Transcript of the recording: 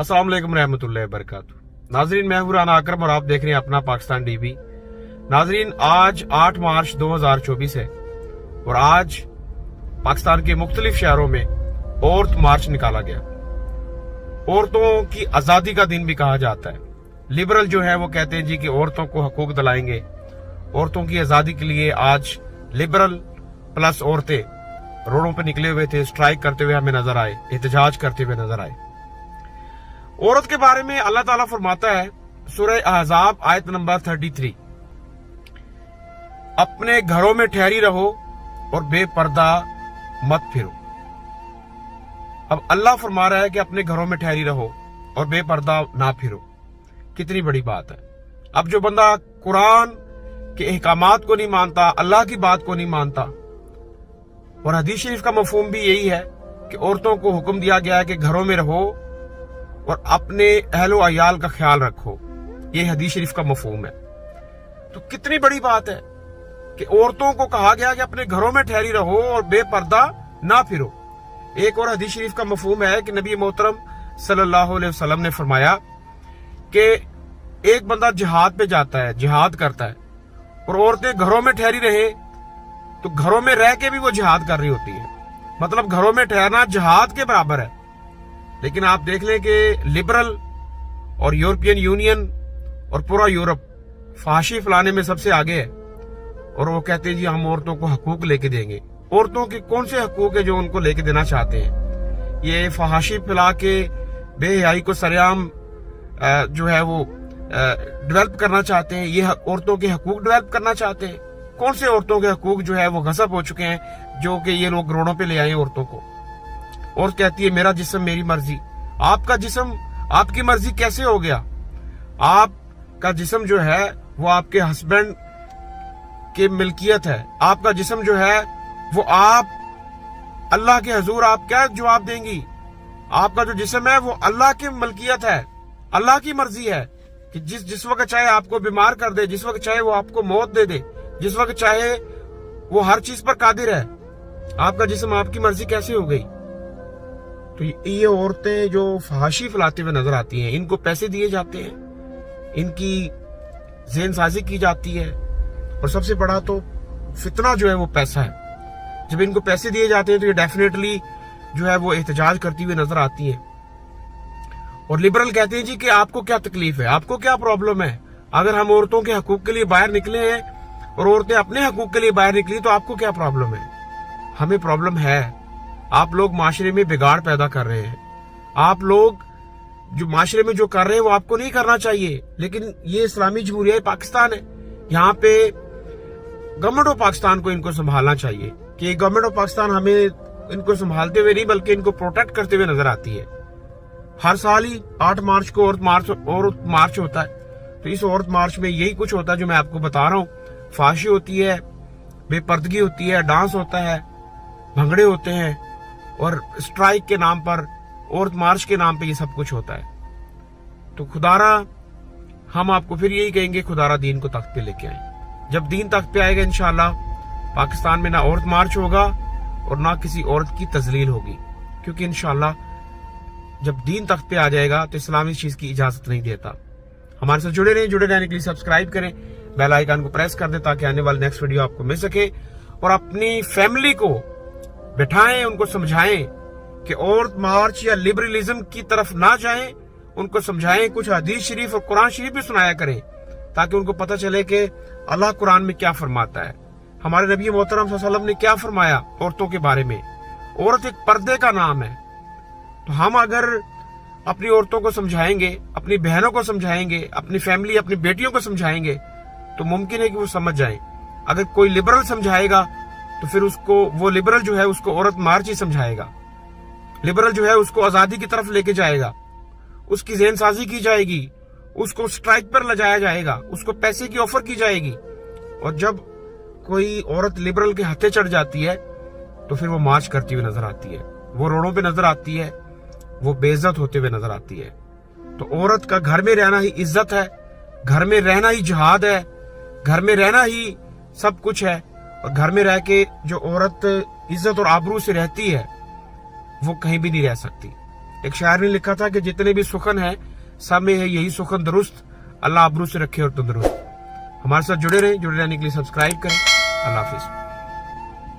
अस्सलाम वालेकुम रहमतुल्लाहि व बरकातुहू। नाजरीन, मैं हूं राना अकरम और आप देख रहे हैं अपना पाकिस्तान टीवी। नाजरीन, आज 8 मार्च 2024 है और आज पाकिस्तान के मुख्तलिफ शहरों में औरत मार्च निकाला गया। औरतों की आजादी का दिन भी कहा जाता है। लिबरल जो है वो कहते हैं जी कि औरतों को हकूक दिलाएंगे। औरतों की आजादी के लिए आज लिबरल प्लस औरतें रोडों पर निकले हुए थे, स्ट्राइक करते हुए हमें नजर आए, एहतजाज करते हुए नजर आए। औरत के बारे में अल्लाह ताला फरमाता है सूरह अहज़ाब आयत नंबर 33, अपने घरों में ठहरी रहो और बेपर्दा मत फिरो। अब अल्लाह फरमा रहा है कि अपने घरों में ठहरी रहो और बेपर्दा ना फिरो। कितनी बड़ी बात है। अब जो बंदा कुरान के अहकामात को नहीं मानता, अल्लाह की बात को नहीं मानता, और हदीस शरीफ का मफहूम भी यही है कि औरतों को हुक्म दिया गया है कि घरों में रहो और अपने अहलो अयाल का ख्याल रखो, ये हदीस शरीफ का मफहूम है। तो कितनी बड़ी बात है कि औरतों को कहा गया कि अपने घरों में ठहरी रहो और बेपर्दा ना फिरो। एक और हदीस शरीफ का मफहूम है कि नबी मोहतरम सल्लल्लाहु अलैहि वसल्लम ने फरमाया कि एक बंदा जिहाद पे जाता है, जिहाद करता है, और औरतें घरों में ठहरी रहे तो घरों में रह के भी वो जिहाद कर रही होती है। मतलब घरों में ठहरना जिहाद के बराबर है। लेकिन आप देख लें कि लिबरल और यूरोपियन यूनियन और पूरा यूरोप फाशी फैलाने में सबसे आगे है और वो कहते हैं जी हम औरतों को हकूक लेके देंगे। औरतों के कौन से हकूक है जो उनको लेके देना चाहते हैं? ये फहाशी फैला के बेहयाई को सरेआम जो है वो डेवलप करना चाहते हैं। ये औरतों के हकूक डेवलप करना चाहते हैं। कौन से औरतों के हकूक जो है वो गसब हो चुके हैं जो कि ये लोग रोडों पे ले आए औरतों को। औरत कहती है मेरा जिस्म मेरी मर्जी। आपका जिस्म आपकी मर्जी कैसे हो गया? आपका जिस्म जो है वो आपके हस्बैंड की मिल्कियत है। आपका जिस्म जो है वो आप अल्लाह के हजूर आप क्या जवाब देंगी? आपका जो जिस्म है वो अल्लाह की मलकियत है, अल्लाह की मर्जी है कि जिस वक्त चाहे आपको बीमार कर दे, जिस वक्त चाहे वो आपको मौत दे दे, जिस वक्त चाहे वो हर चीज पर कादिर है। आपका जिस्म आपकी मर्जी कैसे हो गई? तो ये औरतें जो फहाशी फैलाते हुए नजर आती हैं, इनको पैसे दिए जाते हैं, इनकी ज़हनसाजी की जाती है, और सबसे बड़ा तो फितना जो है वो पैसा है। जब इनको पैसे दिए जाते हैं तो ये डेफिनेटली जो है वो एहतजाज करती हुई नजर आती है। और लिबरल कहते हैं जी कि आपको क्या तकलीफ है, आपको क्या प्रॉब्लम है? अगर हम औरतों के हकूक के लिए बाहर निकले हैं और औरतें अपने हकूक के लिए बाहर निकली तो आपको क्या प्रॉब्लम है? हमें प्रॉब्लम है। आप लोग माशरे में बिगाड़ पैदा कर रहे हैं। आप लोग जो माशरे में जो कर रहे हैं वो आपको नहीं करना चाहिए। लेकिन ये इस्लामी जमहूरिया पाकिस्तान है, यहाँ पे गवर्नमेंट ऑफ पाकिस्तान को इनको संभालना चाहिए कि गवर्नमेंट ऑफ पाकिस्तान हमें इनको संभालते हुए नहीं बल्कि इनको प्रोटेक्ट करते हुए नजर आती है। हर साल ही 8 मार्च को औरत मार्च होता है। तो इस औरत मार्च में यही कुछ होता है जो मैं आपको बता रहा हूँ। फाशी होती है, बेपर्दगी होती है, डांस होता है, भंगड़े होते हैं, और स्ट्राइक के नाम पर, औरत मार्च के नाम पे ये सब कुछ होता है। तो खुदारा हम आपको फिर यही कहेंगे, खुदारा दीन को तख्त पे लेके आए। जब दीन तख्त पे आएगा इंशाल्लाह पाकिस्तान में ना औरत मार्च होगा और ना किसी औरत की तजलील होगी, क्योंकि इंशाल्लाह जब दीन तख्त पे आ जाएगा तो इस्लाम इस चीज की इजाजत नहीं देता। हमारे साथ जुड़े रहें। जुड़े रहने के लिए सब्सक्राइब करें, बेल आइकन को प्रेस कर दें ताकि आने वाले नेक्स्ट वीडियो आपको मिल सके। और अपनी फैमिली को बिठाएं, उनको समझाएं कि औरत मार्च या लिबरलिज्म की तरफ ना जाएं। उनको समझाएं, कुछ हदीस शरीफ और कुरान शरीफ भी सुनाया करें ताकि उनको पता चले कि अल्लाह कुरान में क्या फरमाता है, हमारे नबी मोहतरम सल्लल्लाहु अलैहि वसल्लम ने क्या फरमाया औरतों के बारे में। औरत एक पर्दे का नाम है। तो हम अगर अपनी औरतों को समझाएंगे, अपनी बहनों को समझाएंगे, अपनी फैमिली, अपनी बेटियों को समझाएंगे तो मुमकिन है कि वो समझ जाएं। अगर कोई लिबरल समझाएगा तो फिर उसको वो लिबरल जो है उसको औरत मार्च ही समझाएगा। लिबरल जो है उसको आजादी की तरफ लेके जाएगा, उसकी ज़हनसाजी की जाएगी, उसको स्ट्राइक पर लजाया जाएगा, उसको पैसे की ऑफर की जाएगी। और जब कोई औरत लिबरल के हत्थे चढ़ जाती है तो फिर वो मार्च करती हुई नजर आती है, वो रोडों पे नजर आती है, वो बेइज्जत होते हुए नजर आती है। तो औरत का घर में रहना ही इज्जत है, घर में रहना ही जिहाद है, घर में रहना ही सब कुछ है। और घर में रह के जो औरत इज्जत और आबरू से रहती है वो कहीं भी नहीं रह सकती। ایک شاعر نے لکھا تھا کہ جتنے بھی سخن ہیں سب میں ہے یہی سخن درست، اللہ آبرو سے رکھے اور تندرست. ہمارے ساتھ جڑے رہیں، جڑے رہنے کے لیے سبسکرائب کریں. اللہ حافظ.